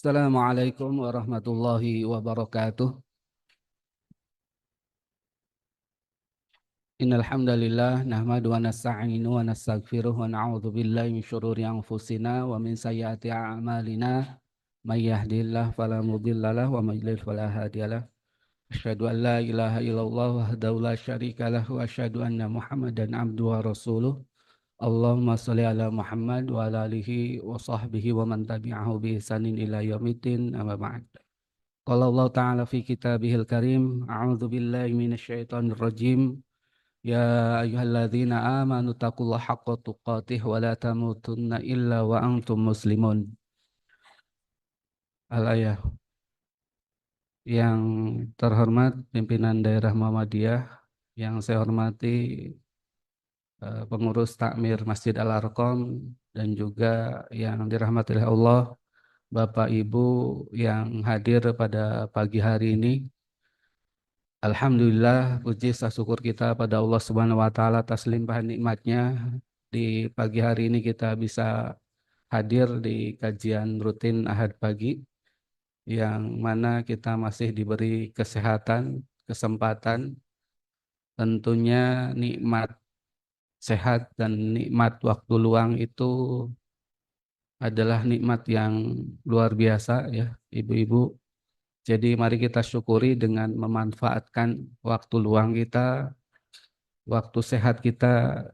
Assalamualaikum warahmatullahi wabarakatuh. Innal hamdalillah nahmadu wa nasta'inu wa nastaghfiruh wa na'udzu billahi min syururi anfusina wa min sayyiati a'malina. May yahdihillahu fala mudhillalah wa may yudlil fala hadiyalah. Asyhadu an la ilaha illallah wahdahu la syarikalah wa asyhadu anna Muhammadan abduhu wa rasuluh. Allahumma shalli ala Muhammad wa ala alihi wa sahbihi wa man tabi'ahu bi ihsanin ila yaumiddin. Amma ba'd. Qala Allah Ta'ala fi kitabihil karim, a'udzu billahi minasyaitonir rajim. Ya ayyuhalladzina amanu taqullaha haqqa tuqatih wa la tamutunna illa wa antum muslimun. Al-ayah. Yang terhormat pimpinan daerah Muhammadiyah, yang saya hormati pengurus takmir Masjid Al-Arqam, dan juga yang dirahmati oleh Allah, Bapak Ibu yang hadir pada pagi hari ini. Alhamdulillah, puji syukur kita pada Allah Subhanahu wa taala atas limpahan nikmatnya. Di pagi hari ini kita bisa hadir di kajian rutin Ahad pagi, yang mana kita masih diberi kesehatan, kesempatan, tentunya nikmat sehat dan nikmat waktu luang itu adalah nikmat yang luar biasa ya, ibu-ibu. Jadi mari kita syukuri dengan memanfaatkan waktu luang kita, waktu sehat kita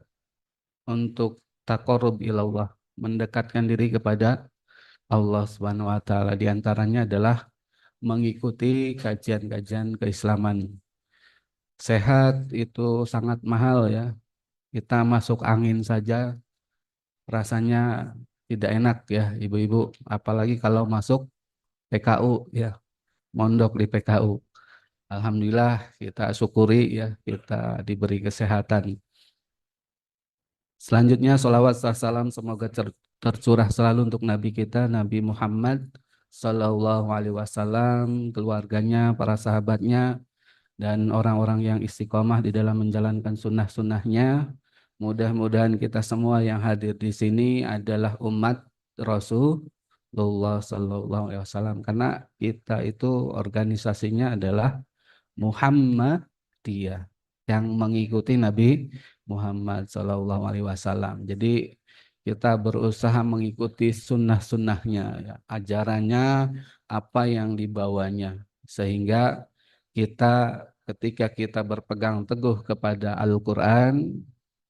untuk taqarrub ilallah, mendekatkan diri kepada Allah Subhanahu wa taala. Di antaranya adalah mengikuti kajian-kajian keislaman. Sehat itu sangat mahal ya. Kita masuk angin saja rasanya tidak enak ya, ibu-ibu, apalagi kalau masuk PKU ya, mondok di PKU. Alhamdulillah kita syukuri ya, kita diberi kesehatan. Selanjutnya sholawat salam semoga tercurah selalu untuk Nabi kita, Nabi Muhammad Sallallahu Alaihi Wasallam, keluarganya, para sahabatnya, dan orang-orang yang istiqomah di dalam menjalankan sunnah-sunnahnya. Mudah-mudahan kita semua yang hadir di sini adalah umat Rasulullah Sallallahu Alaihi Wasallam, karena kita itu organisasinya adalah Muhammadiyah, yang mengikuti Nabi Muhammad Sallallahu Alaihi Wasallam. Jadi kita berusaha mengikuti sunnah-sunnahnya, ya, ajarannya, apa yang dibawanya, sehingga kita ketika kita berpegang teguh kepada Al-Quran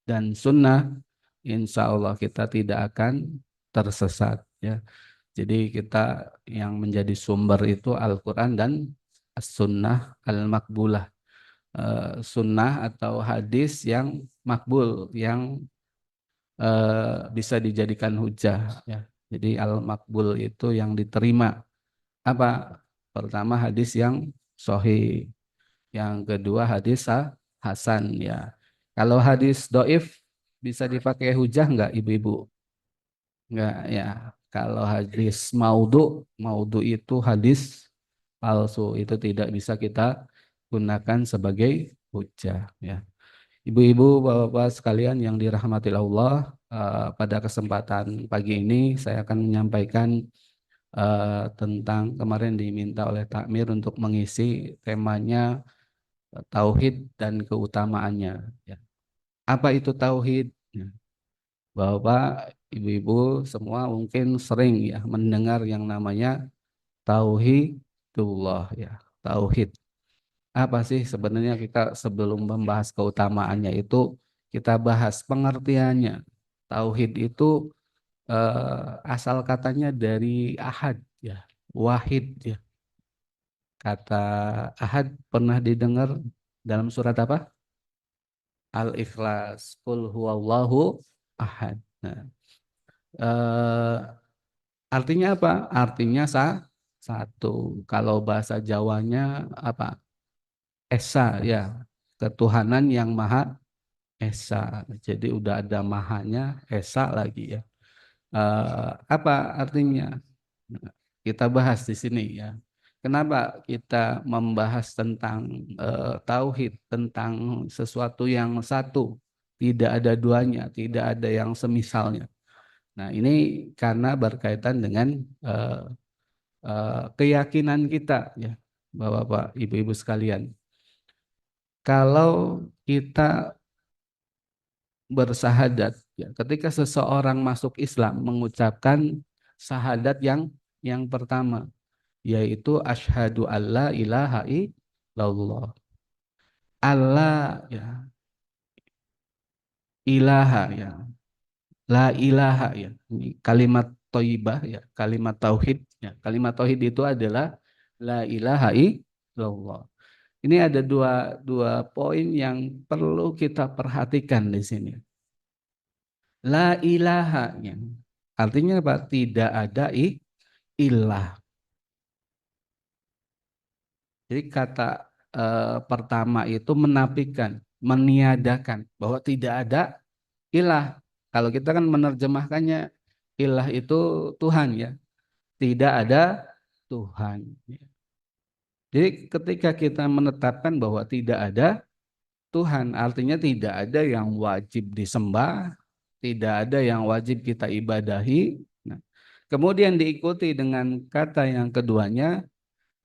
dan Sunnah, insya Allah kita tidak akan tersesat. Ya. Jadi kita yang menjadi sumber itu Al-Quran dan As-Sunnah Al-Makbulah. Sunnah atau hadis yang makbul, yang bisa dijadikan hujah. Ya. Jadi Al-Makbul itu yang diterima. Apa? Pertama hadis yang sahih. Yang kedua hadis hasan ya. Kalau hadis doif bisa dipakai hujah enggak, ibu-ibu? Enggak ya. Kalau hadis maudhu itu hadis palsu, itu tidak bisa kita gunakan sebagai hujah ya. Ibu-ibu, bapak-bapak sekalian yang dirahmati Allah, pada kesempatan pagi ini saya akan menyampaikan tentang kemarin diminta oleh takmir untuk mengisi temanya tauhid dan keutamaannya. Ya. Apa itu tauhid? Ya. Bapak, ibu-ibu semua mungkin sering ya mendengar yang namanya tauhidullah ya. Tauhid. Apa sih sebenarnya, kita sebelum membahas keutamaannya itu kita bahas pengertiannya. Tauhid itu asal katanya dari ahad ya, wahid ya. Kata ahad pernah didengar dalam surat apa? Al-Ikhlas, qul huwallahu ahad. Nah, eh, artinya apa? Artinya satu. Kalau bahasa Jawanya apa? Esa ya, ketuhanan yang maha esa. Jadi udah ada mahanya, esa lagi ya. Apa artinya? Kita bahas di sini ya. Kenapa kita membahas tentang tauhid, tentang sesuatu yang satu, tidak ada duanya, tidak ada yang semisalnya. Nah, ini karena berkaitan dengan keyakinan kita ya, Bapak-bapak, Ibu-ibu sekalian. Kalau kita bersahadat, ya, ketika seseorang masuk Islam mengucapkan syahadat yang pertama, yaitu asyhadu alla ilaha illallah. Allah ya, ilaha ya, la ilaha ya. Ini kalimat thayyibah ya, kalimat tauhid ya. Kalimat tauhid itu adalah la ilaha illallah. Ini ada dua poin yang perlu kita perhatikan di sini. La ilaha ya. Artinya apa? Tidak ada ilah. Jadi kata pertama itu menafikan, meniadakan bahwa tidak ada ilah. Kalau kita kan menerjemahkannya ilah itu Tuhan ya. Tidak ada Tuhan. Jadi ketika kita menetapkan bahwa tidak ada Tuhan, artinya tidak ada yang wajib disembah, tidak ada yang wajib kita ibadahi. Nah, kemudian diikuti dengan kata yang keduanya,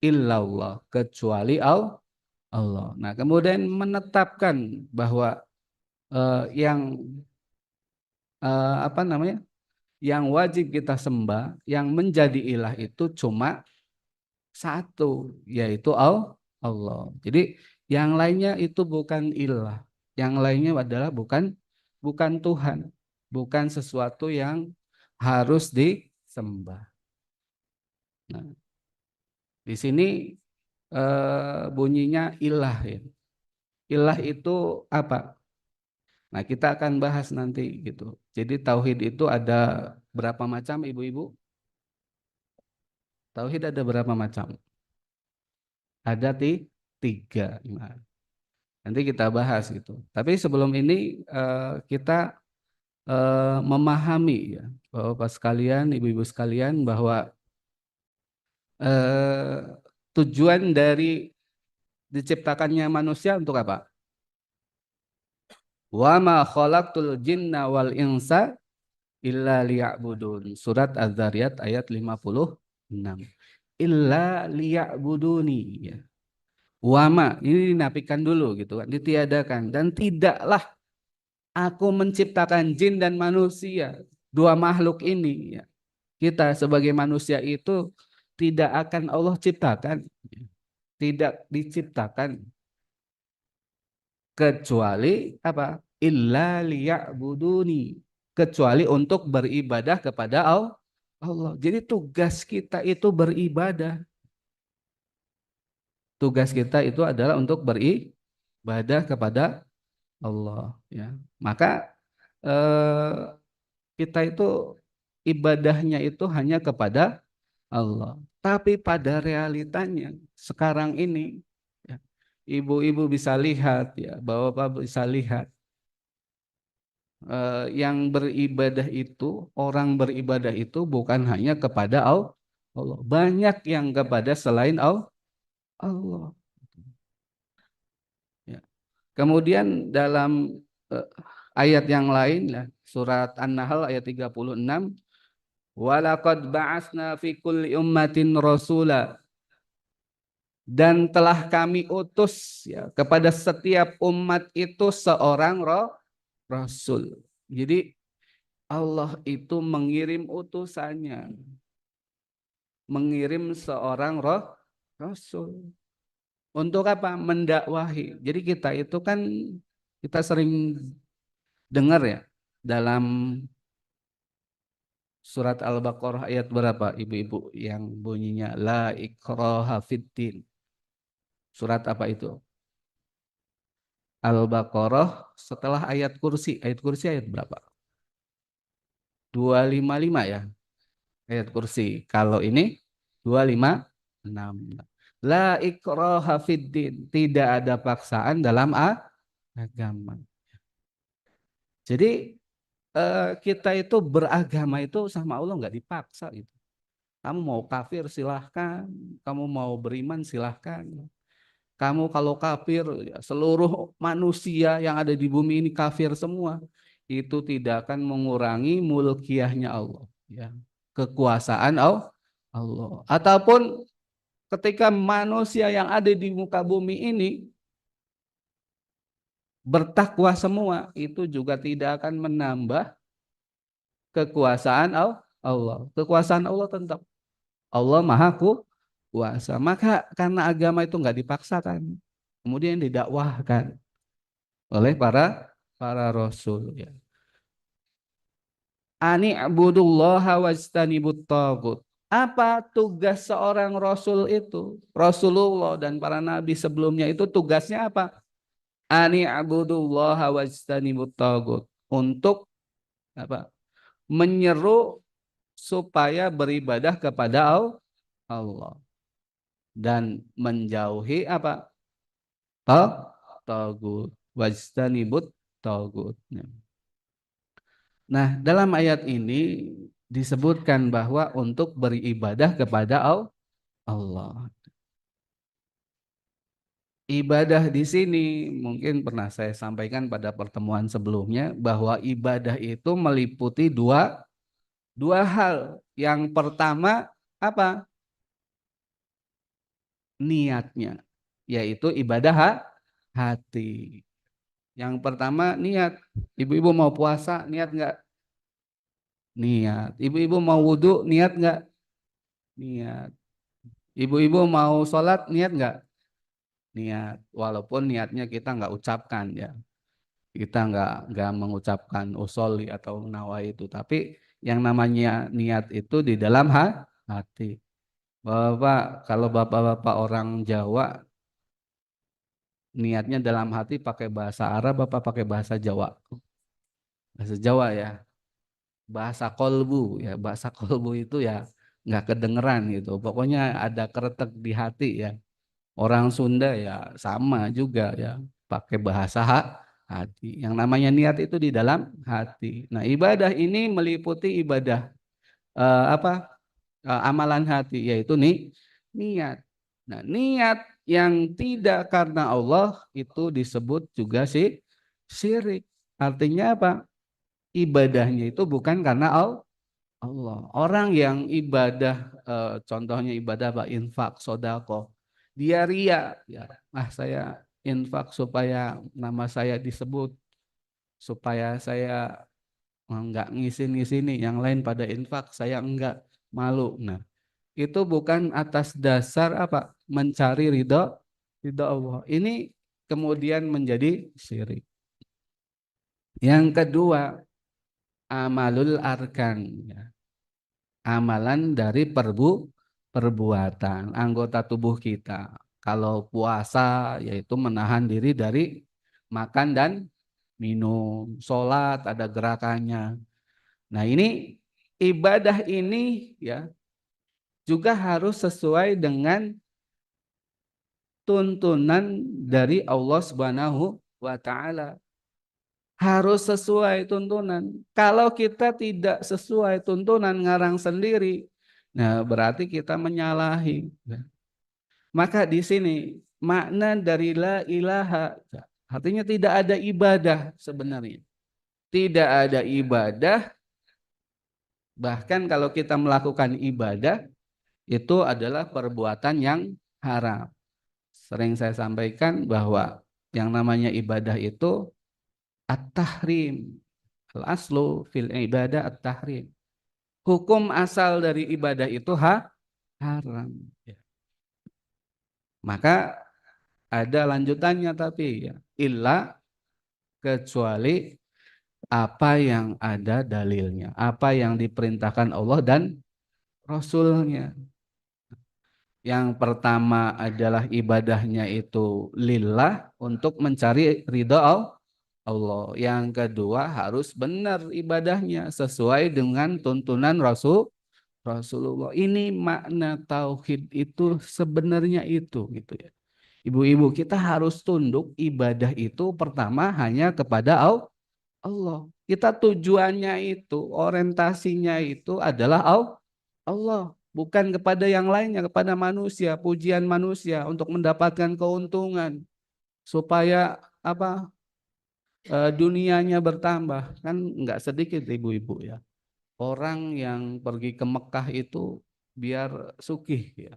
illallah, kecuali Allah. Nah, kemudian menetapkan bahwa yang apa namanya, yang wajib kita sembah, yang menjadi ilah itu cuma satu, yaitu Allah. Jadi yang lainnya itu bukan ilah, yang lainnya adalah bukan Tuhan, bukan sesuatu yang harus disembah. Nah, di sini bunyinya ilah ya. Ilah itu apa? Nah, kita akan bahas nanti gitu. Jadi tauhid itu ada berapa macam, Ibu-ibu? Tauhid ada berapa macam? Ada tiga. Nah, nanti kita bahas gitu. Tapi sebelum ini kita memahami ya, Bapak sekalian, Ibu-ibu sekalian, bahwa eh, tujuan dari diciptakannya manusia untuk apa? Wa ma khalaqtul jinna wal insa illa liya'budun. Surat Az-Zariyat ayat 56. Illa liya'buduni ya. Wama ini dinafikan dulu gitu kan, ditiadakan, dan tidaklah aku menciptakan jin dan manusia, dua makhluk ini ya. Kita sebagai manusia itu tidak akan Allah ciptakan, tidak diciptakan kecuali apa? Illa liya'buduni, kecuali untuk beribadah kepada Allah. Jadi tugas kita itu beribadah. Tugas kita itu adalah untuk beribadah kepada Allah ya. Maka kita itu ibadahnya itu hanya kepada Allah. Tapi pada realitanya sekarang ini ya, ibu-ibu bisa lihat ya, bapak-bapak bisa lihat yang beribadah itu, orang beribadah itu bukan hanya kepada Allah. Banyak yang kepada selain Allah. Ya. Kemudian dalam ayat yang lain lah, surat An-Nahl ayat 36, walaqad ba'atsna fi kulli ummatin rasula, dan telah kami utus ya kepada setiap umat itu seorang rasul. Jadi Allah itu mengirim utusannya, mengirim seorang rasul. Untuk apa? Mendakwahi. Jadi kita itu kan kita sering dengar ya dalam surat Al-Baqarah ayat berapa, Ibu-ibu, yang bunyinya la ikraha fiddin. Surat apa itu? Al-Baqarah setelah ayat kursi. Ayat kursi ayat berapa? 255 ya. Ayat kursi. Kalau ini 256. La ikraha fiddin. Tidak ada paksaan dalam agama. Jadi kita itu beragama itu sama Allah nggak dipaksa itu. Kamu mau kafir silahkan, kamu mau beriman silahkan. Kamu kalau kafir, ya, seluruh manusia yang ada di bumi ini kafir semua. Itu tidak akan mengurangi mulkiyahnya Allah. Ya. Kekuasaan Allah. Ataupun ketika manusia yang ada di muka bumi ini bertakwa semua, itu juga tidak akan menambah kekuasaan Allah. Kekuasaan Allah tetap. Allah Maha Kuasa. Maka karena agama itu nggak dipaksakan, kemudian didakwahkan oleh para rasul. Ya. Ani abudullaha wajtanibut tagut. Apa tugas seorang rasul itu? Rasulullah dan para nabi sebelumnya itu tugasnya apa? Ani abudullaha wajtanibut tagut. Untuk apa? Menyeru supaya beribadah kepada Allah dan menjauhi apa? Tagut. Wajtanibut tagut. Nah, dalam ayat ini disebutkan bahwa untuk beribadah kepada Allah. Ibadah di sini mungkin pernah saya sampaikan pada pertemuan sebelumnya bahwa ibadah itu meliputi dua hal. Yang pertama apa? Niatnya, yaitu ibadah hati. Yang pertama niat. Ibu-ibu mau puasa, niat nggak? Niat. Ibu-ibu mau wudhu, niat nggak? Niat. Ibu-ibu mau sholat, niat nggak? Niat. Walaupun niatnya kita nggak ucapkan ya. Kita nggak mengucapkan usoli atau nawa itu. Tapi yang namanya niat itu di dalam hati. Bapak, kalau bapak-bapak orang Jawa, niatnya dalam hati pakai bahasa Arab, bapak pakai bahasa Jawa. Bahasa Jawa ya. Bahasa kolbu ya. Bahasa kolbu itu ya nggak kedengeran gitu. Pokoknya ada kretek di hati ya. Orang Sunda ya sama juga ya, pakai bahasa hati. Yang namanya niat itu di dalam hati. Nah, ibadah ini meliputi ibadah apa? Amalan hati yaitu niat. Nah, niat yang tidak karena Allah itu disebut juga syirik. Artinya apa? Ibadahnya itu bukan karena Allah. Orang yang ibadah, contohnya ibadah apa? Infak, sodako. Dia ria, ya. Saya infak supaya nama saya disebut, supaya saya enggak ngisi-ngisi nih. Yang lain pada infak, saya enggak, malu. Nah, itu bukan atas dasar apa? Mencari ridho Allah. Ini kemudian menjadi syirik. Yang kedua, amalul arkan. Ya. Amalan dari perbuatan anggota tubuh kita. Kalau puasa yaitu menahan diri dari makan dan minum, sholat ada gerakannya. Nah, ini ibadah ini ya juga harus sesuai dengan tuntunan dari Allah Subhanahu wa taala. Harus sesuai tuntunan. Kalau kita tidak sesuai tuntunan ngarang sendiri, nah berarti kita menyalahi. Maka di sini makna dari la ilaha artinya tidak ada ibadah sebenarnya. Tidak ada ibadah, bahkan kalau kita melakukan ibadah itu adalah perbuatan yang haram. Sering saya sampaikan bahwa yang namanya ibadah itu at-tahrim. Al-aslu fil ibadah at-tahrim. Hukum asal dari ibadah itu haram. Ya. Maka ada lanjutannya tapi ya. Illa kecuali apa yang ada dalilnya. Apa yang diperintahkan Allah dan Rasulnya. Yang pertama adalah ibadahnya itu lillah untuk mencari ridha Allah. Yang kedua harus benar ibadahnya sesuai dengan tuntunan Rasulullah. Ini makna tauhid itu sebenarnya itu gitu ya. Ibu-ibu kita harus tunduk ibadah itu pertama hanya kepada Allah. Kita tujuannya itu, orientasinya itu adalah Allah, bukan kepada yang lainnya, kepada manusia, pujian manusia untuk mendapatkan keuntungan supaya apa? Dunianya bertambah. Kan nggak sedikit ibu-ibu ya. Orang yang pergi ke Mekah itu biar sugih ya.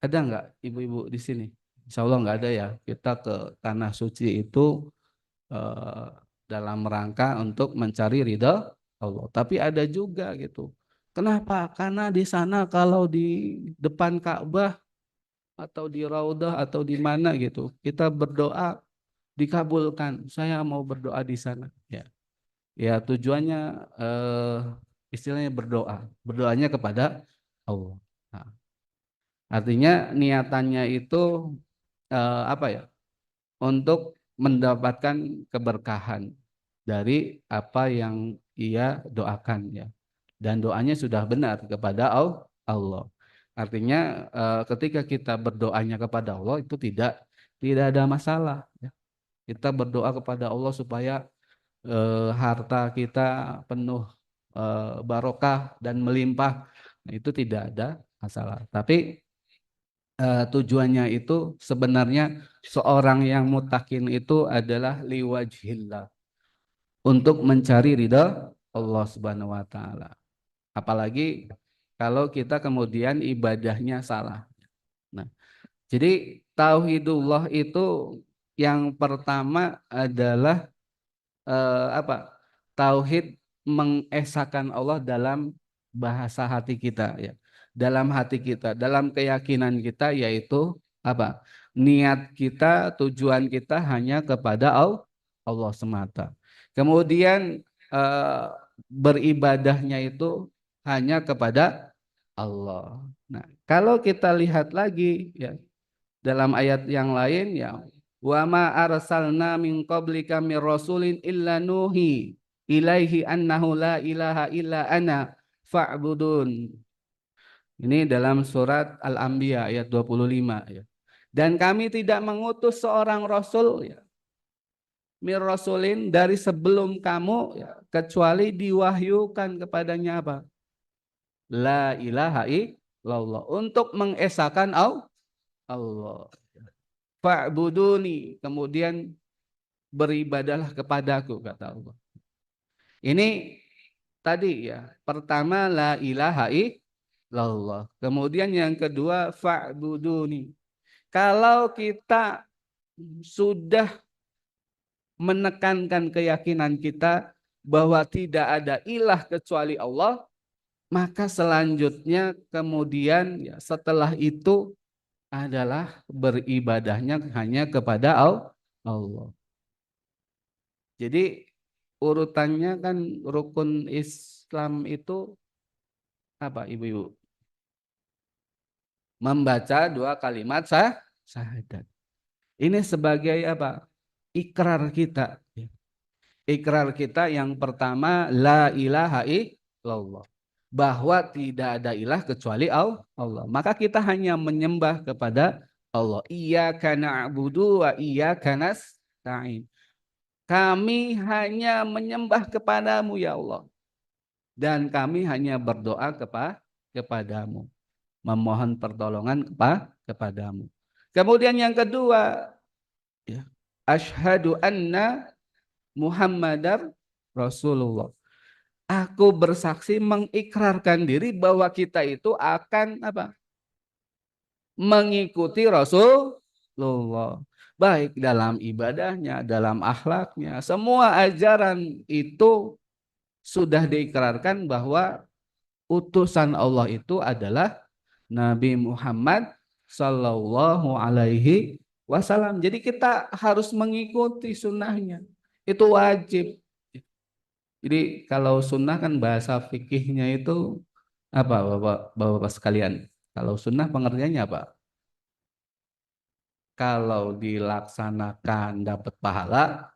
Ada nggak ibu-ibu di sini? Insya Allah nggak ada ya. Kita ke tanah suci itu eh, dalam rangka untuk mencari ridha Allah. Tapi ada juga gitu. Kenapa? Karena di sana kalau di depan Ka'bah atau di Raudah atau di mana gitu, kita berdoa dikabulkan. Saya mau berdoa di sana. Ya, ya tujuannya istilahnya berdoa. Berdoanya kepada Allah. Nah, artinya niatannya itu apa ya? Untuk mendapatkan keberkahan dari apa yang ia doakan ya. Dan doanya sudah benar kepada Allah. Artinya ketika kita berdoanya kepada Allah itu tidak ada masalah ya. Kita berdoa kepada Allah supaya harta kita penuh barokah dan melimpah. Nah, itu tidak ada masalah. Tapi tujuannya itu sebenarnya seorang yang mutakin itu adalah liwajhillah, untuk mencari ridha Allah Subhanahu wa taala. Apalagi kalau kita kemudian ibadahnya salah. Nah, jadi tauhidullah itu yang pertama adalah apa? Tauhid mengesahkan Allah dalam bahasa hati kita ya. Dalam hati kita, dalam keyakinan kita yaitu apa? Niat kita, tujuan kita hanya kepada Allah semata. Kemudian beribadahnya itu hanya kepada Allah. Nah, kalau kita lihat lagi ya dalam ayat yang lain ya, wa ma arsalna min qablika mir rasulin illa nuhi ilaihi annahu la ilaha illa ana fa'budun. Ini dalam surat Al-Anbiya ayat 25 ya. Dan kami tidak mengutus seorang rasul ya, mir rasulin dari sebelum kamu ya, kecuali diwahyukan kepadanya apa? La ilaha illallah, untuk mengesahkan Allah. Fa'buduni, kemudian beribadalah kepadaku kata Allah. Ini tadi ya, pertama la ilaha illallah. Kemudian yang kedua fa'buduni. Kalau kita sudah menekankan keyakinan kita bahwa tidak ada ilah kecuali Allah, maka selanjutnya kemudian ya, setelah itu adalah beribadahnya hanya kepada Allah. Jadi urutannya kan rukun Islam itu apa ibu-ibu? Membaca dua kalimat syahadat. Ini sebagai apa? Ikrar kita. Ikrar kita yang pertama la ilaha illallah. Bahwa tidak ada ilah kecuali Allah. Maka kita hanya menyembah kepada Allah. Iyyaka na'budu wa iyyaka nasta'in. Kami hanya menyembah kepadamu ya Allah. Dan kami hanya berdoa kepadamu. Memohon pertolongan kepadamu. Kemudian yang kedua, ya, asyhadu anna Muhammadar Rasulullah. Aku bersaksi mengikrarkan diri bahwa kita itu akan apa? Mengikuti Rasulullah. Baik dalam ibadahnya, dalam akhlaknya, semua ajaran itu sudah diikrarkan bahwa utusan Allah itu adalah Nabi Muhammad Sallallahu Alaihi Wasallam. Jadi kita harus mengikuti sunnahnya. Itu wajib. Jadi kalau sunnah kan bahasa fikihnya itu apa Bapak sekalian? Kalau sunnah pengertiannya apa? Kalau dilaksanakan dapat pahala,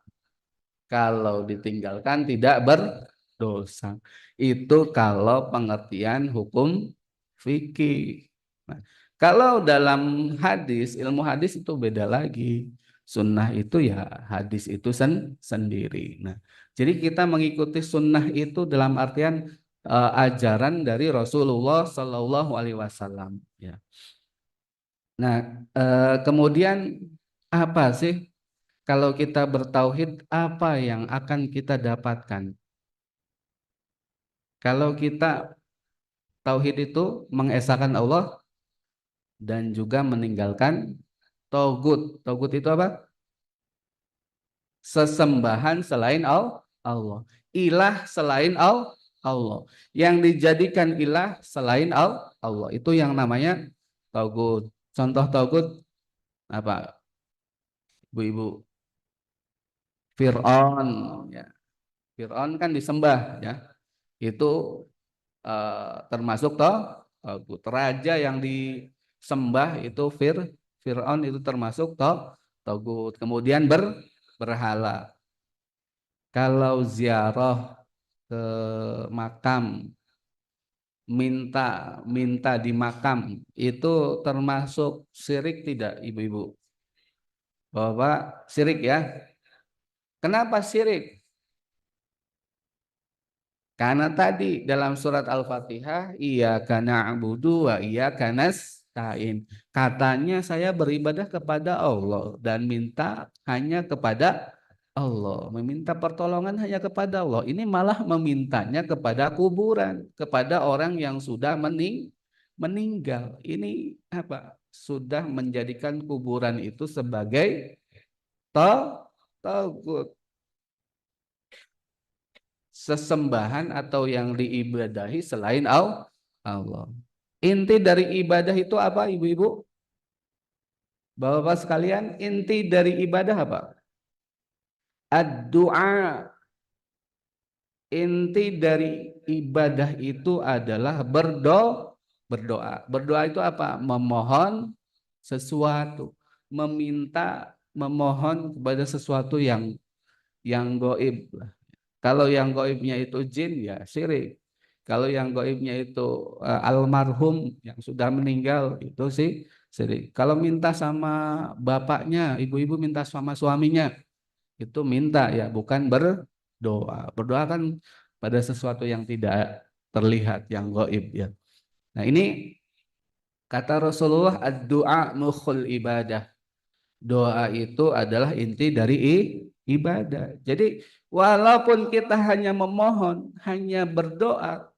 kalau ditinggalkan tidak berdosa. Itu kalau pengertian hukum fikih. Nah, kalau dalam hadis, ilmu hadis itu beda lagi. Sunnah itu ya hadis itu sendiri. Nah, jadi kita mengikuti sunnah itu dalam artian ajaran dari Rasulullah Shallallahu Alaihi Wasallam. Ya. Nah, kemudian apa sih kalau kita bertauhid, apa yang akan kita dapatkan? Kalau kita Tauhid itu mengesahkan Allah dan juga meninggalkan togut. Togut itu apa? Sesembahan selain Allah. Ilah selain Allah. Yang dijadikan ilah selain Allah. Itu yang namanya togut. Contoh togut apa? Ibu-ibu. Fir'aun. Ya. Fir'aun kan disembah. Ya. Itu termasuk togut. Raja yang disembah itu Fir'aun itu termasuk togut. Kemudian berhala. Kalau ziarah ke makam, minta minta di makam itu termasuk syirik tidak, ibu-ibu? Bapak, syirik ya. Kenapa syirik? Karena tadi dalam surat Al-Fatihah, iyyaka na'budu wa iyyaka nasta'in. Katanya saya beribadah kepada Allah dan minta hanya kepada Allah. Meminta pertolongan hanya kepada Allah. Ini malah memintanya kepada kuburan, kepada orang yang sudah meninggal. Ini apa? Sudah menjadikan kuburan itu sebagai tagut, sesembahan atau yang diibadahi selain Allah. Inti dari ibadah itu apa, ibu-ibu? Bapak-bapak sekalian, inti dari ibadah apa? Ad-du'a. Inti dari ibadah itu adalah berdoa. Berdoa itu apa? Memohon sesuatu, meminta, memohon kepada sesuatu yang gaib. Kalau yang gaibnya itu jin ya syirik. Kalau yang gaibnya itu almarhum yang sudah meninggal itu sih syirik. Kalau minta sama bapaknya, ibu-ibu minta sama suaminya itu minta ya, bukan berdoa. Berdoa kan pada sesuatu yang tidak terlihat, yang gaib ya. Nah, ini kata Rasulullah, ad-du'a mukhul ibadah. Doa itu adalah inti dari ibadah. Jadi walaupun kita hanya memohon, hanya berdoa,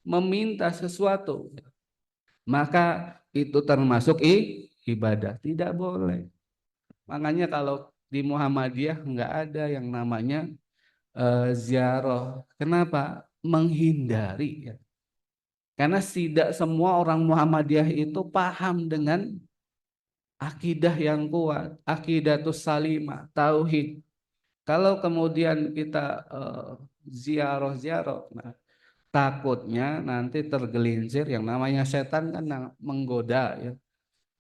meminta sesuatu, maka itu termasuk ibadah. Tidak boleh. Makanya kalau di Muhammadiyah nggak ada yang namanya ziarah. Kenapa? Menghindari. Ya. Karena tidak semua orang Muhammadiyah itu paham dengan akidah yang kuat, akidatus salimah, tauhid. Kalau kemudian kita ziarah-ziarah, nah, takutnya nanti tergelincir yang namanya setan kan menggoda ya,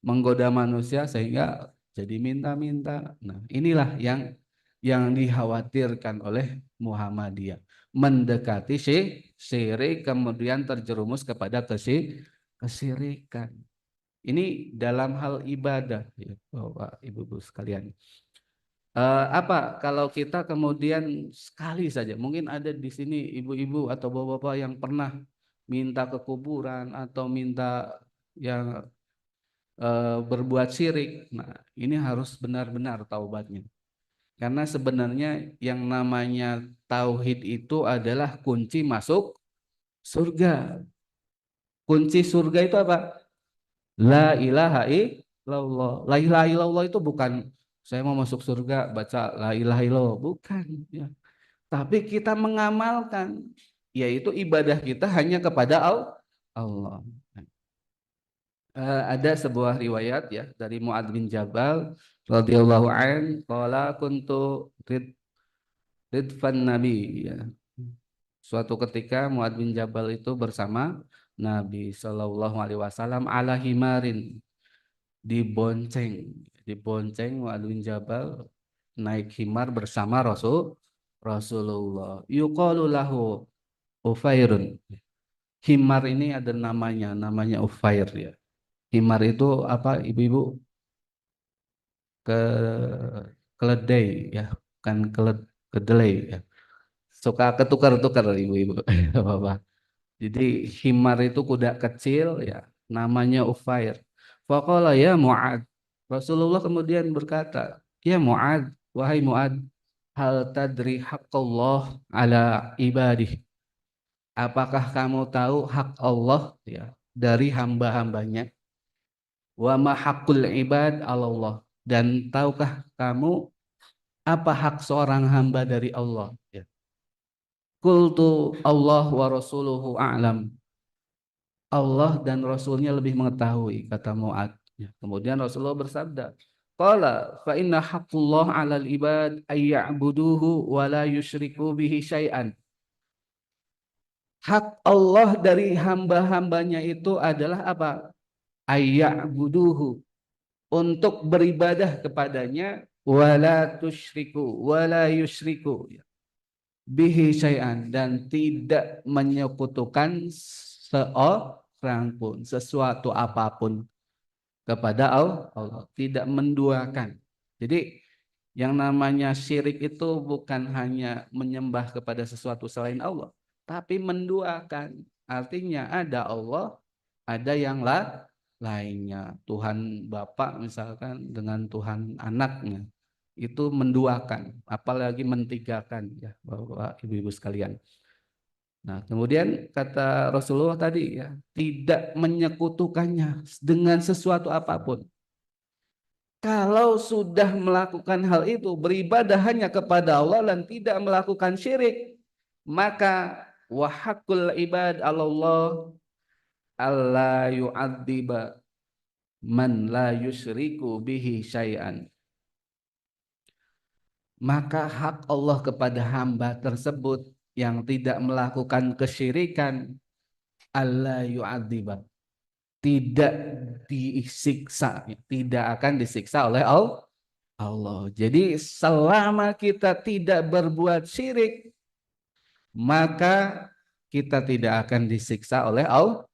menggoda manusia sehingga jadi minta-minta. Nah, inilah yang dikhawatirkan oleh Muhammadiyah, mendekati syirik kemudian terjerumus kepada kesyirikan. Ini dalam hal ibadah ya, Bapak Ibu sekalian. Apa kalau kita kemudian sekali saja, mungkin ada di sini ibu-ibu atau bapak-bapak yang pernah minta ke kuburan atau minta yang berbuat syirik. Nah, ini harus benar-benar taubatnya. Karena sebenarnya yang namanya tauhid itu adalah kunci masuk surga. Kunci surga itu apa? La ilaha illallah. La ilaha illallah itu bukan saya mau masuk surga baca la ilaha illallah, bukan ya. Tapi kita mengamalkan, yaitu ibadah kita hanya kepada Allah. Ada sebuah riwayat ya dari Mu'adz bin Jabal radhiyallahu an, qala kuntu ridfan Nabi ya. Suatu ketika Mu'adz bin Jabal itu bersama Nabi Shallallahu alaihi wasallam ala himarin, dibonceng Mu'adz bin Jabal naik himar bersama Rasulullah. Yuqalu lahu Ufairun. Himar ini ada namanya Ufair ya. Himar itu apa, ibu-ibu? Ke keledai ya, bukan kedelai ya. Suka ketukar-tukar ibu-ibu. Bapak. Jadi himar itu kuda kecil ya, namanya Ufair. Faqala ya Mu'ad. Rasulullah kemudian berkata, ya Mu'ad, wahai Mu'ad, hal tadri haqqallah ala ibadih. Apakah kamu tahu hak Allah ya dari hamba-hambanya? Wa ma haqqul ibad 'ala Allah. Dan tahukah kamu apa hak seorang hamba dari Allah? Ya. Qultu Allah wa rasuluhu a'lam. Allah dan Rasulnya lebih mengetahui, kata Mu'ad. Ya. Kemudian Rasulullah bersabda, Qala fa inna haqqullah 'alal ibad ay ya'buduhu wa la yusyriku bihi syai'an. Hak Allah dari hamba-hambanya itu adalah apa? Ay ya'buduhu, untuk beribadah kepadanya, wala tusyriku wala yusyriku bihi syai'an, dan tidak menyekutukan seorang pun, sesuatu apapun kepada Allah, tidak menduakan. Jadi yang namanya syirik itu bukan hanya menyembah kepada sesuatu selain Allah, tapi menduakan. Artinya ada Allah, ada yang lainnya. Tuhan Bapa misalkan dengan Tuhan anaknya. Itu menduakan, apalagi mentigakan ya Bapak Ibu-ibu sekalian. Nah, kemudian kata Rasulullah tadi ya, tidak menyekutukannya dengan sesuatu apapun. Kalau sudah melakukan hal itu, beribadah hanya kepada Allah dan tidak melakukan syirik, maka wa haqqul ibad 'alallah alla yu'adziba man la yusyriku bihi syai'an. Maka hak Allah kepada hamba tersebut yang tidak melakukan kesyirikan, alla yu'adziba, tidak disiksa, tidak akan disiksa oleh Allah. Jadi selama kita tidak berbuat syirik, maka kita tidak akan disiksa oleh Allah.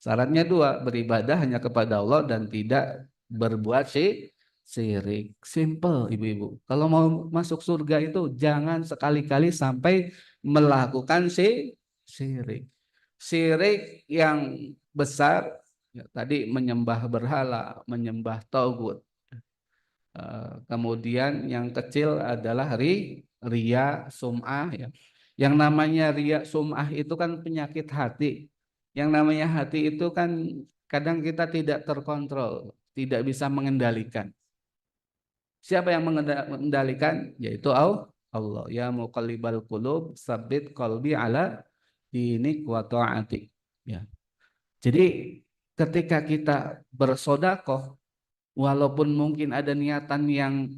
Syaratnya dua, beribadah hanya kepada Allah dan tidak berbuat syirik. Simple ibu-ibu. Kalau mau masuk surga itu jangan sekali-kali sampai melakukan syirik. Syirik yang besar ya, tadi menyembah berhala, menyembah tagut. Kemudian yang kecil adalah ria, sum'ah ya. Yang namanya ria, sum'ah itu kan penyakit hati. Yang namanya hati itu kan kadang kita tidak terkontrol, tidak bisa mengendalikan. Siapa yang mengendalikan? Yaitu Allah. Ya muqallibal qulub, tsabbit qalbi ala dinik wa ta'atik. Ya. Jadi ketika kita bersedekah, walaupun mungkin ada niatan yang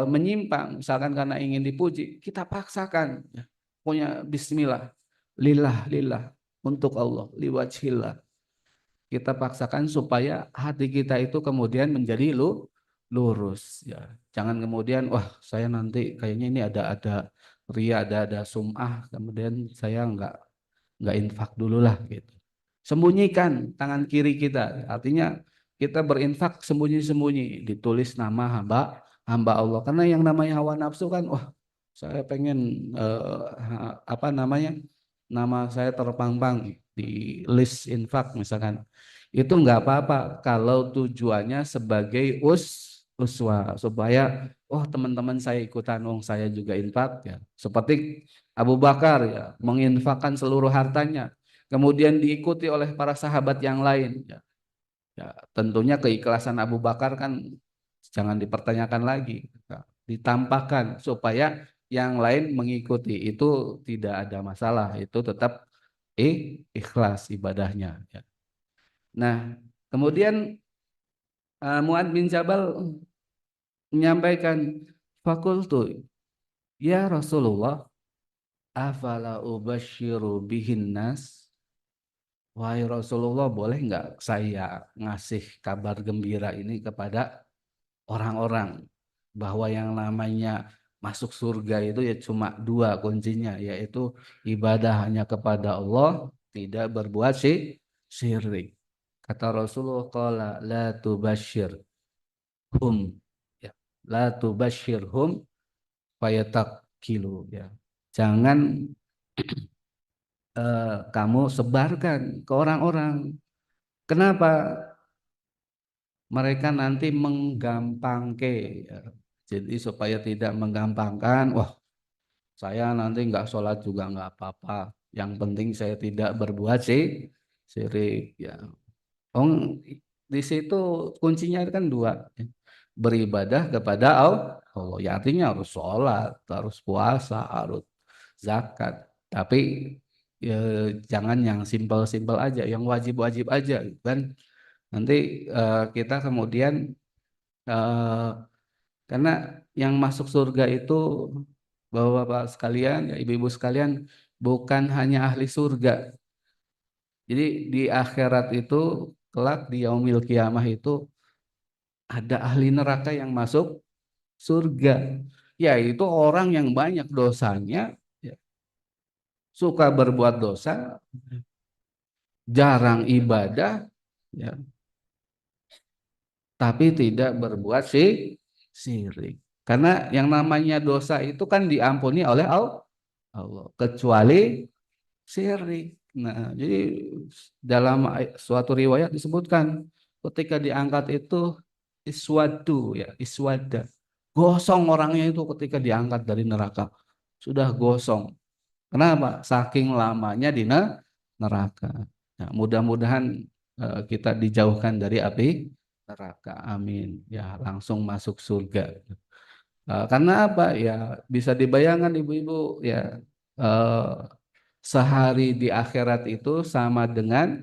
menyimpang, misalkan karena ingin dipuji, kita paksakan ya. Punya bismillah, lillah untuk Allah, liwajhillah. Kita paksakan supaya hati kita itu kemudian menjadi lurus ya. Jangan kemudian wah saya nanti kayaknya ini ada ria, ada sum'ah, kemudian saya enggak infak dulu lah gitu. Sembunyikan tangan kiri kita. Artinya kita berinfak sembunyi-sembunyi, ditulis nama hamba Allah. Karena yang namanya hawa nafsu kan, wah saya pengen apa namanya, nama saya terpampang di list infak misalkan. Itu enggak apa-apa kalau tujuannya sebagai uswa supaya oh teman-teman saya ikutan, saya juga infak ya. Seperti Abu Bakar ya, menginfakkan seluruh hartanya, kemudian diikuti oleh para sahabat yang lain ya. Ya, tentunya keikhlasan Abu Bakar kan jangan dipertanyakan lagi, ya, ditampakkan supaya yang lain mengikuti, itu tidak ada masalah, itu tetap ikhlas ibadahnya ya. Nah, kemudian Mu'ad bin Jabal menyampaikan, fakultu ya Rasulullah afala ubasyiru bihin nas. Wahai Rasulullah, boleh nggak saya ngasih kabar gembira ini kepada orang-orang bahwa yang namanya masuk surga itu ya cuma dua kuncinya, yaitu ibadah hanya kepada Allah, tidak berbuat syirik. Kata Rasulullah, qala la tubasyir hum ya, la tubasyir hum fayatakilu ya. Jangan kamu sebarkan ke orang-orang. Kenapa? Mereka nanti menggampangke ya. Jadi supaya tidak menggampangkan, wah saya nanti nggak sholat juga nggak apa-apa. Yang penting saya tidak berbuat syirik ya. Oh, di situ kuncinya kan dua, ya. Beribadah kepada Allah. Ya artinya harus sholat, harus puasa, harus zakat. Tapi ya, jangan yang simpel-simpel aja, yang wajib-wajib aja, kan? Nanti kita kemudian eh, karena yang masuk surga itu bapak-bapak sekalian, ya ibu-ibu sekalian, bukan hanya ahli surga. Jadi di akhirat itu kelak di yaumil kiamah itu ada ahli neraka yang masuk surga. Yaitu orang yang banyak dosanya, ya, suka berbuat dosa, jarang ibadah, ya, tapi tidak berbuat syirik. Karena yang namanya dosa itu kan diampuni oleh Allah, kecuali syirik. Nah, jadi dalam suatu riwayat disebutkan ketika diangkat itu iswadu, ya, iswada. Gosong orangnya itu ketika diangkat dari neraka. Sudah gosong. Kenapa? Saking lamanya di neraka. Nah, mudah-mudahan kita dijauhkan dari api neraka. Amin. Ya, langsung masuk surga. Karena apa? Ya, bisa dibayangkan ibu-ibu, ya, eh, sehari di akhirat itu sama dengan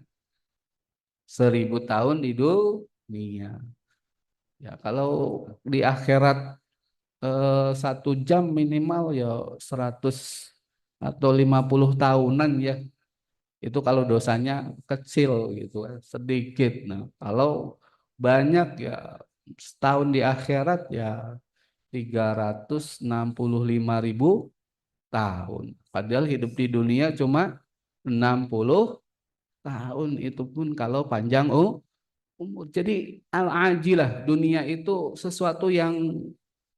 1000 tahun di dunia. Ya, kalau di akhirat 1 jam minimal ya 100 atau 50 tahunan ya. Itu kalau dosanya kecil gitu kan, sedikit. Nah, kalau banyak ya setahun di akhirat ya 365.000 tahun. Padahal hidup di dunia cuma 60 tahun, itu pun kalau panjang umur. Jadi al-ajilah, dunia itu sesuatu yang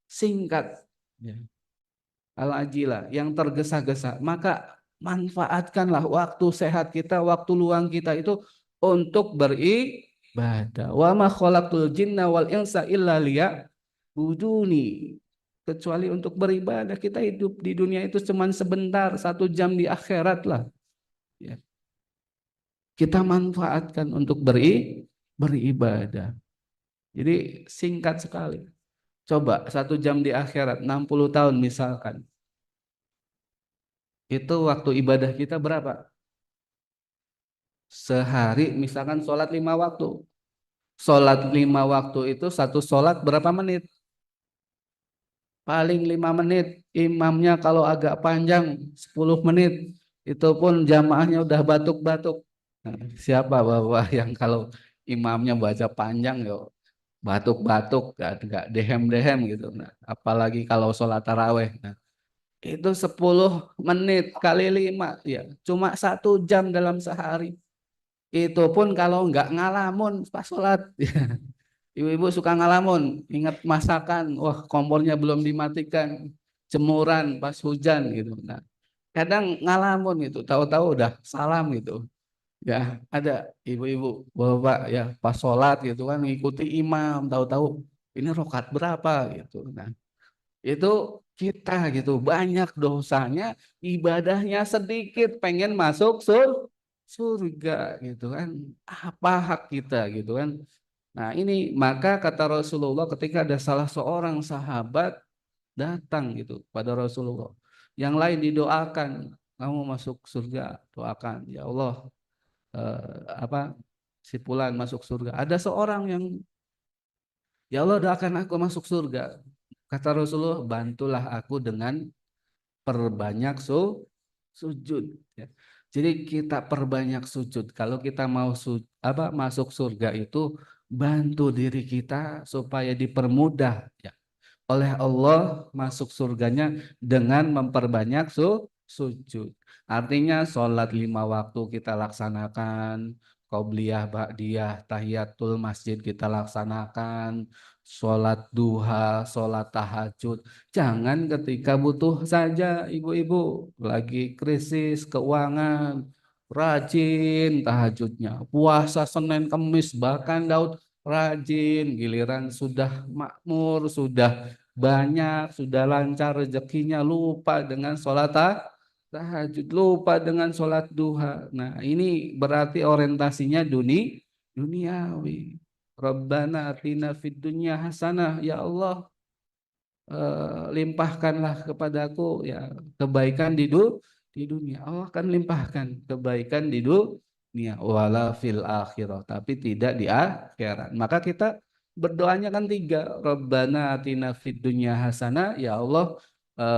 singkat. Ya. Al-ajilah, yang tergesa-gesa. Maka manfaatkanlah waktu sehat kita, waktu luang kita itu untuk beribadah. Wa ma khalaqtul jinna wal insa illa liya'buduni. Kecuali untuk beribadah. Kita hidup di dunia itu cuma sebentar, 1 jam di akhirat lah. Ya. Kita manfaatkan untuk beribadah. Jadi singkat sekali. Coba 1 jam di akhirat, 60 tahun misalkan. Itu waktu ibadah kita berapa? Sehari misalkan sholat 5 waktu. Sholat 5 waktu itu satu sholat berapa menit? Paling 5 menit. Imamnya kalau agak panjang 10 menit. Itu pun jamaahnya udah batuk-batuk. Nah, siapa bapak yang kalau imamnya baca panjang yo batuk-batuk, gak dehem-dehem gitu. Nah, apalagi kalau sholat taraweh. Nah, itu 10 menit kali 5 ya cuma 1 jam dalam sehari. Itu pun kalau nggak ngalamun pas sholat. Ibu-ibu suka ngalamun, ingat masakan, wah kompornya belum dimatikan, jemuran pas hujan gitu. Nah, kadang ngalamun gitu, tahu-tahu udah salam gitu. Ya, ada ibu-ibu, bapak ya pas sholat gitu kan ngikuti imam, tahu-tahu ini rokat berapa gitu. Nah, itu kita gitu banyak dosanya, ibadahnya sedikit, pengen masuk surga gitu kan. Apa hak kita gitu kan. Nah, ini maka kata Rasulullah ketika ada salah seorang sahabat datang gitu pada Rasulullah, yang lain didoakan, kamu masuk surga, doakan ya Allah, apa, si fulan masuk surga. Ada seorang yang, ya Allah doakan aku masuk surga. Kata Rasulullah, bantulah aku dengan perbanyak sujud, ya. Jadi kita perbanyak sujud. Kalau kita mau masuk surga itu bantu diri kita supaya dipermudah, ya, oleh Allah masuk surganya dengan memperbanyak sujud. Artinya sholat 5 waktu kita laksanakan, qobliyah, ba'diyah, tahiyatul masjid kita laksanakan, sholat duha, sholat tahajud. Jangan ketika butuh saja ibu-ibu lagi krisis keuangan, rajin tahajudnya, puasa Senin Kemis, bahkan Daud rajin, giliran sudah makmur, sudah banyak, sudah lancar rezekinya, lupa dengan sholat tahajud, lupa dengan sholat duha. Nah, ini berarti orientasinya duniawi. Rabbana atina fid dunya hasanah, ya Allah, limpahkanlah kepadaku ya kebaikan di dunia. Allah akan limpahkan kebaikan di dunia wala fil akhirah, tapi tidak di akhirat. Maka kita berdoanya kan tiga, Rabbana atina fid dunya hasanah, ya Allah,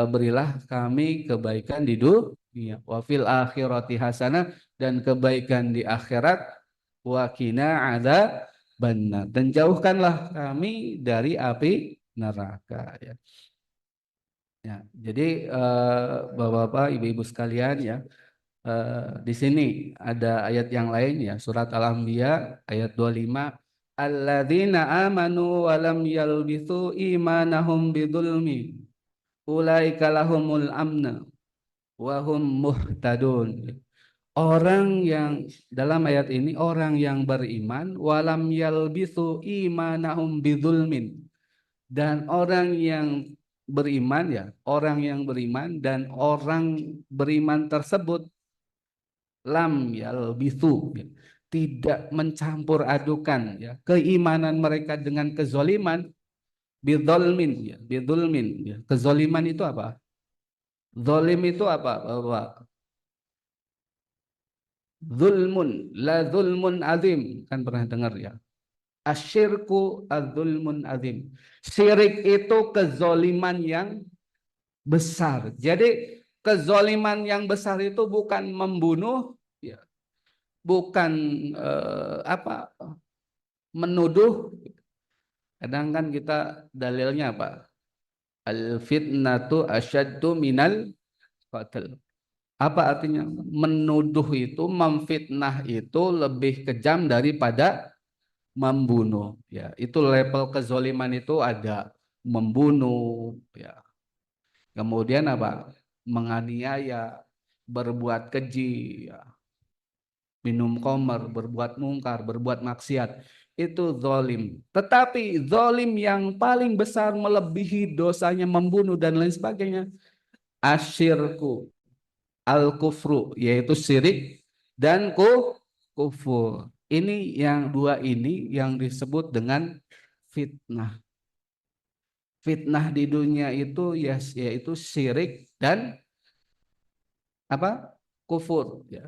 berilah kami kebaikan di dunia, wa fil akhirati hasanah, dan kebaikan di akhirat, wa qina adzabannar, dan jauhkanlah kami dari api neraka, ya. Ya, jadi Bapak-bapak, Ibu-ibu sekalian, ya, di sini ada ayat yang lain, ya, surat Al-Anbiya ayat 25, alladzina amanu wa lam yalbitsu imanahum bidzulmi ulaika lahumul amna wa hum muhtadun. Orang yang dalam ayat ini, orang yang beriman walam yalbitsu imanahum bidzulmin, dan orang yang beriman, ya, orang yang beriman dan orang beriman tersebut lam yalbitsu, ya, tidak mencampur adukan, ya, keimanan mereka dengan kezoliman, bidzulmin, ya, bidzulmin, ya. Kezoliman itu apa? Zolim itu apa, Bapak? Zulmun, la zulmun azim, kan pernah dengar, ya? Asyirku adzulmun azim. Syirik itu kezoliman yang besar. Jadi kezoliman yang besar itu bukan membunuh, ya, bukan apa, menuduh. Kadang kan kita dalilnya apa? Al fitnatu asyaddu minal qatl. Apa artinya? Menuduh itu, memfitnah itu lebih kejam daripada membunuh. Ya, itu level kezoliman itu ada membunuh, ya. Kemudian apa? Menganiaya, berbuat keji, ya, minum khamr, berbuat mungkar, berbuat maksiat. Itu zalim. Tetapi zalim yang paling besar melebihi dosanya membunuh dan lain sebagainya, asyirku, al-kufru, yaitu syirik dan kufur. Ini yang dua ini yang disebut dengan fitnah. Fitnah di dunia itu, ya, yaitu syirik dan apa? Kufur, ya.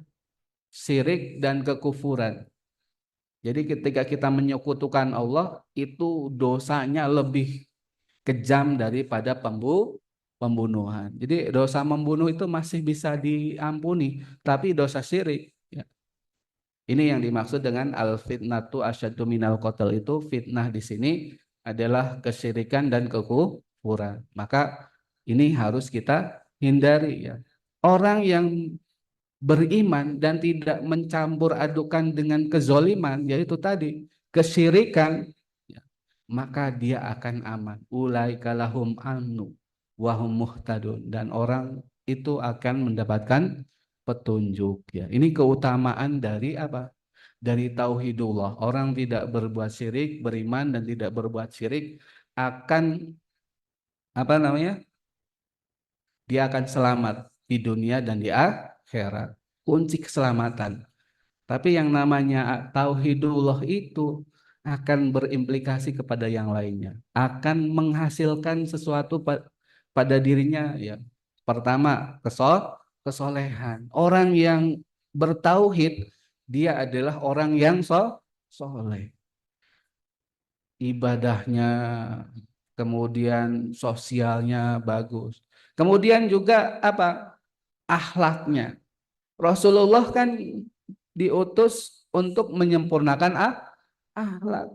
Syirik dan kekufuran. Jadi ketika kita menyekutukan Allah, itu dosanya lebih kejam daripada pembunuhan. Jadi dosa membunuh itu masih bisa diampuni, tapi dosa syirik, ya. Ini yang dimaksud dengan al fitnatu asyaddu minal qatl, itu fitnah di sini adalah kesyirikan dan kekufuran. Maka ini harus kita hindari, ya. Orang yang beriman dan tidak mencampur adukan dengan kezoliman, yaitu tadi kesyirikan, ya, maka dia akan aman. Ulaika lahum amnu wa hum muhtadun, dan orang itu akan mendapatkan petunjuk, ya. Ini keutamaan dari apa? Dari tauhidullah. Orang tidak berbuat syirik, beriman dan tidak berbuat syirik, akan apa namanya? Dia akan selamat di dunia dan di akhirat. Kunci keselamatan. Tapi yang namanya tauhidullah itu akan berimplikasi kepada yang lainnya, akan menghasilkan sesuatu pada dirinya, ya. Pertama, kesolehan. Orang yang bertauhid, dia adalah orang yang soleh. Ibadahnya, kemudian sosialnya bagus. Kemudian juga apa? Akhlaknya. Rasulullah kan diutus untuk menyempurnakan akhlak.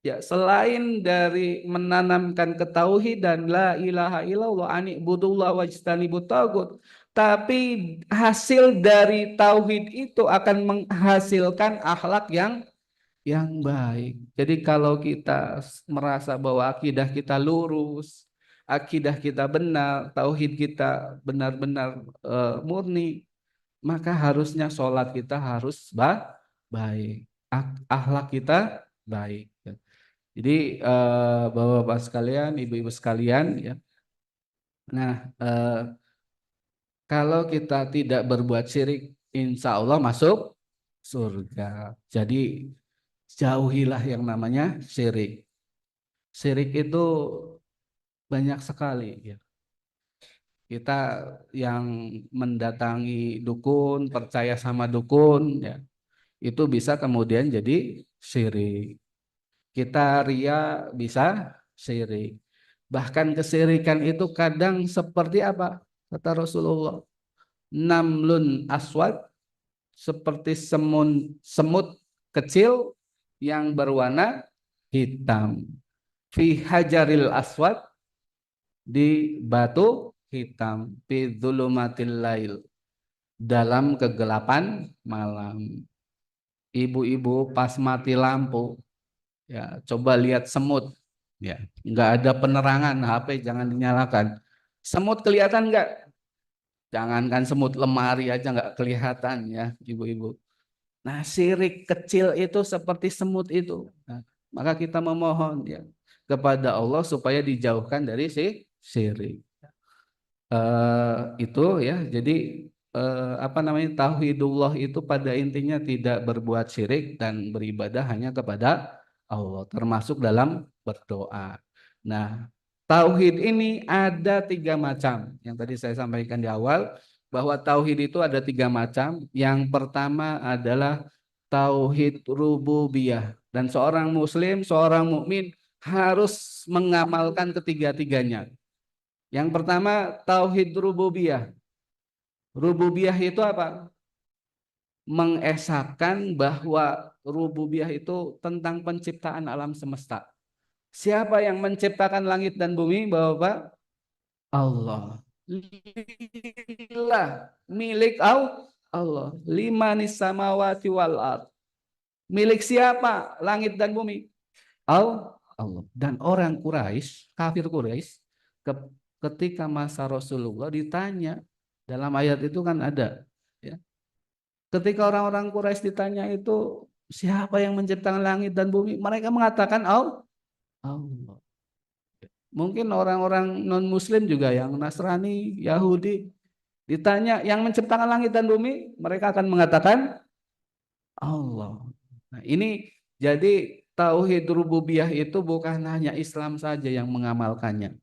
Ya, selain dari menanamkan ketauhidan la ilaha illallah ani'budullah wajtanibut tagut, tapi hasil dari tauhid itu akan menghasilkan akhlak yang baik. Jadi kalau kita merasa bahwa akidah kita lurus, akidah kita benar, tauhid kita benar-benar murni, maka harusnya sholat kita harus baik, akhlak kita baik. Jadi bapak-bapak sekalian, ibu-ibu sekalian, ya. Nah, Kalau kita tidak berbuat syirik, insya Allah masuk surga. Jadi jauhilah yang namanya syirik. Syirik itu banyak sekali ya. Kita yang mendatangi dukun, percaya sama dukun ya, itu bisa kemudian jadi syirik. Kita ria bisa syirik. Bahkan kesirikan itu kadang seperti apa? Kata Rasulullah, namlun aswad, seperti semut kecil yang berwarna hitam. Fi hajaril aswad, di batu hitam. Fi dzulumatil lail, dalam kegelapan malam. Ibu-ibu pas mati lampu, ya coba lihat semut, ya nggak ada penerangan, HP jangan dinyalakan. Semut kelihatan nggak? Jangankan semut, lemari aja nggak kelihatan ya ibu-ibu. Nah, syirik kecil itu seperti semut itu. Nah, maka kita memohon ya kepada Allah supaya dijauhkan dari si syirik. Itu ya. Jadi apa namanya, tauhidullah itu pada intinya tidak berbuat syirik dan beribadah hanya kepada Allah, termasuk dalam berdoa. Nah, tauhid ini ada 3 macam. Yang tadi saya sampaikan di awal bahwa tauhid itu ada 3 macam. Yang pertama adalah tauhid rububiyah, dan seorang muslim, seorang mukmin harus mengamalkan ketiga-tiganya. Yang pertama tauhid rububiyah. Rububiyah itu apa? Mengesahkan bahwa rububiyah itu tentang penciptaan alam semesta. Siapa yang menciptakan langit dan bumi, Bapak? Allah. Lillah, milik Allah. Limanis samawati wal ard. Milik siapa langit dan bumi? Allah. Dan orang Quraisy, kafir Quraisy, ketika masa Rasulullah ditanya, dalam ayat itu kan ada, ya. Ketika orang-orang Quraisy ditanya itu, siapa yang menciptakan langit dan bumi? Mereka mengatakan Allah. Mungkin orang-orang non-Muslim juga yang Nasrani, Yahudi, ditanya yang menciptakan langit dan bumi, mereka akan mengatakan Allah. Nah, ini jadi tauhid rububiyah itu bukan hanya Islam saja yang mengamalkannya.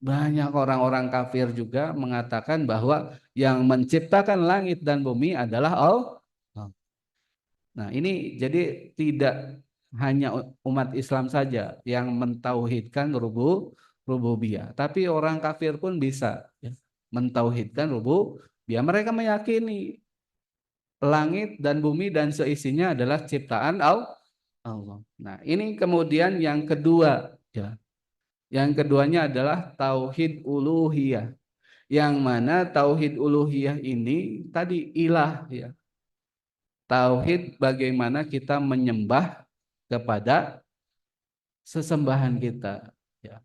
Banyak orang-orang kafir juga mengatakan bahwa yang menciptakan langit dan bumi adalah Allah. Nah, ini jadi tidak hanya umat Islam saja yang mentauhidkan rububiyah, tapi orang kafir pun bisa ya, mentauhidkan rububiyah. Mereka meyakini langit dan bumi dan seisinya adalah ciptaan Allah. Nah, ini kemudian yang kedua ya. Yang keduanya adalah tauhid uluhiyah. Yang mana tauhid uluhiyah ini tadi ilah ya. Tauhid bagaimana kita menyembah kepada sesembahan kita ya.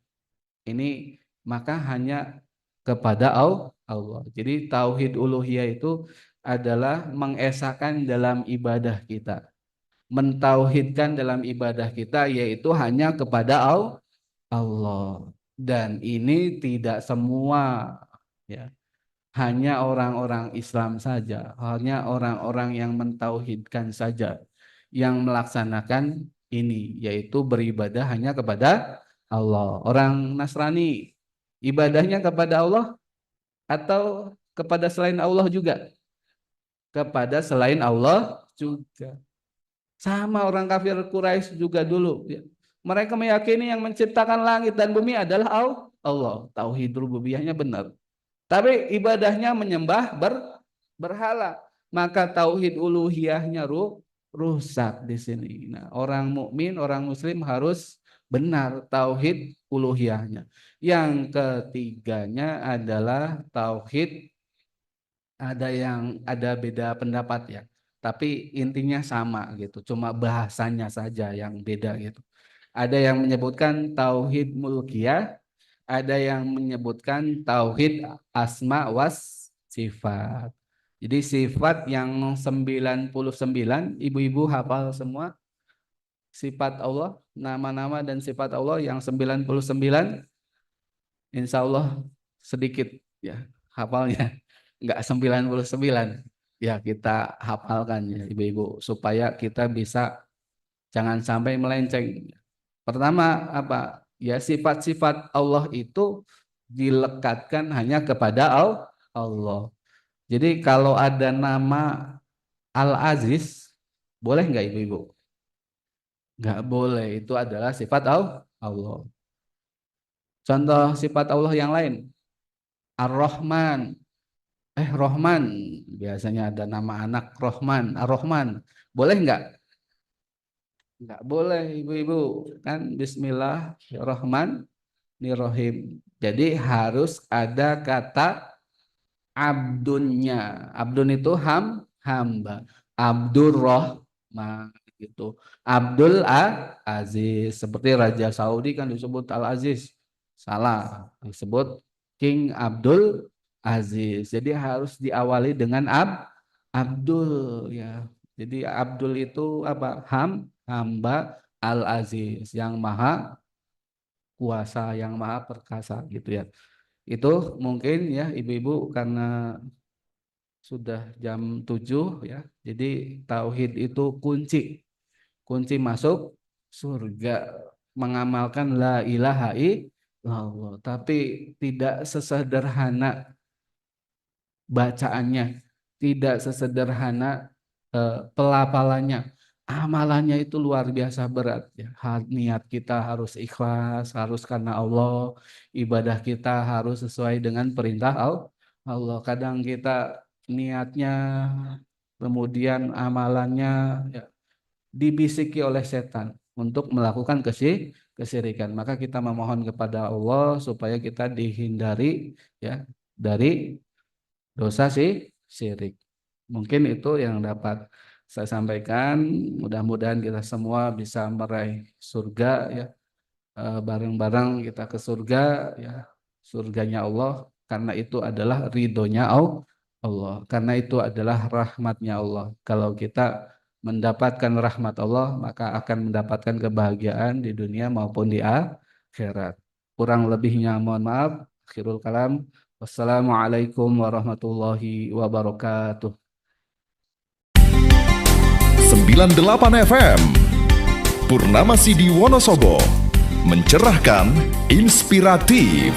Ini maka hanya kepada Allah. Jadi tauhid uluhiyah itu adalah mengesahkan dalam ibadah kita, mentauhidkan dalam ibadah kita, yaitu hanya kepada Allah. Dan ini tidak semua ya, hanya orang-orang Islam saja, hanya orang-orang yang mentauhidkan saja yang melaksanakan ini, yaitu beribadah hanya kepada Allah. Orang Nasrani ibadahnya kepada Allah atau kepada selain Allah juga? Kepada selain Allah juga. Sama orang kafir Quraisy juga dulu ya. Mereka meyakini yang menciptakan langit dan bumi adalah Allah. Tauhid rububiyahnya benar. Tapi ibadahnya menyembah berhala. Maka tauhid uluhiyahnya rusak di sini. Nah, orang mukmin, orang muslim harus benar tauhid uluhiyahnya. Yang ketiganya adalah tauhid, ada beda pendapat ya. Tapi intinya sama gitu. Cuma bahasanya saja yang beda gitu. Ada yang menyebutkan tauhid mulkiyah, ada yang menyebutkan tauhid asma was sifat. Jadi sifat yang 99, ibu-ibu hafal semua sifat Allah, nama-nama dan sifat Allah yang 99, insya Allah sedikit ya hafalnya. Enggak 99. Ya kita hafalkan ya ibu-ibu supaya kita bisa jangan sampai melenceng. Pertama apa? Ya sifat-sifat Allah itu dilekatkan hanya kepada Allah. Jadi kalau ada nama Al-Aziz, boleh nggak ibu-ibu? Nggak boleh, itu adalah sifat Allah. Contoh sifat Allah yang lain, Ar-Rahman. Rahman, biasanya ada nama anak Rahman, Ar-Rahman. Boleh nggak? Nggak boleh ibu-ibu. Kan Bismillahirrahmanirrahim. Jadi harus ada kata abdunnya. Abdun itu hamba. Abdurrahman gitu. Abdul Aziz. Seperti Raja Saudi kan disebut Al Aziz. Salah. Disebut King Abdul Aziz. Jadi harus diawali dengan Abdul ya. Jadi Abdul itu apa? Hamba Al Aziz yang maha kuasa, yang maha perkasa gitu ya. Itu mungkin ya ibu-ibu karena sudah jam 7 ya. Jadi tauhid itu kunci masuk surga, mengamalkan la ilaha illallah. Tapi tidak sesederhana bacaannya, tidak sesederhana pelafalannya. Amalannya itu luar biasa berat ya. Niat kita harus ikhlas, harus karena Allah. Ibadah kita harus sesuai dengan perintah Allah. Kadang kita niatnya, kemudian amalannya ya, dibisiki oleh setan untuk melakukan kesyirikan. Maka kita memohon kepada Allah supaya kita dihindari ya dari dosa syirik. Mungkin itu yang dapat saya sampaikan. Mudah-mudahan kita semua bisa meraih surga ya. Bareng-bareng kita ke surga ya. Surganya Allah karena itu adalah ridhonya Allah. Karena itu adalah rahmatnya Allah. Kalau kita mendapatkan rahmat Allah, maka akan mendapatkan kebahagiaan di dunia maupun di akhirat. Kurang lebihnya mohon maaf. Akhirul kalam. Wassalamualaikum warahmatullahi wabarakatuh. 98 FM Purnama Sidi Wonosobo, mencerahkan, inspiratif.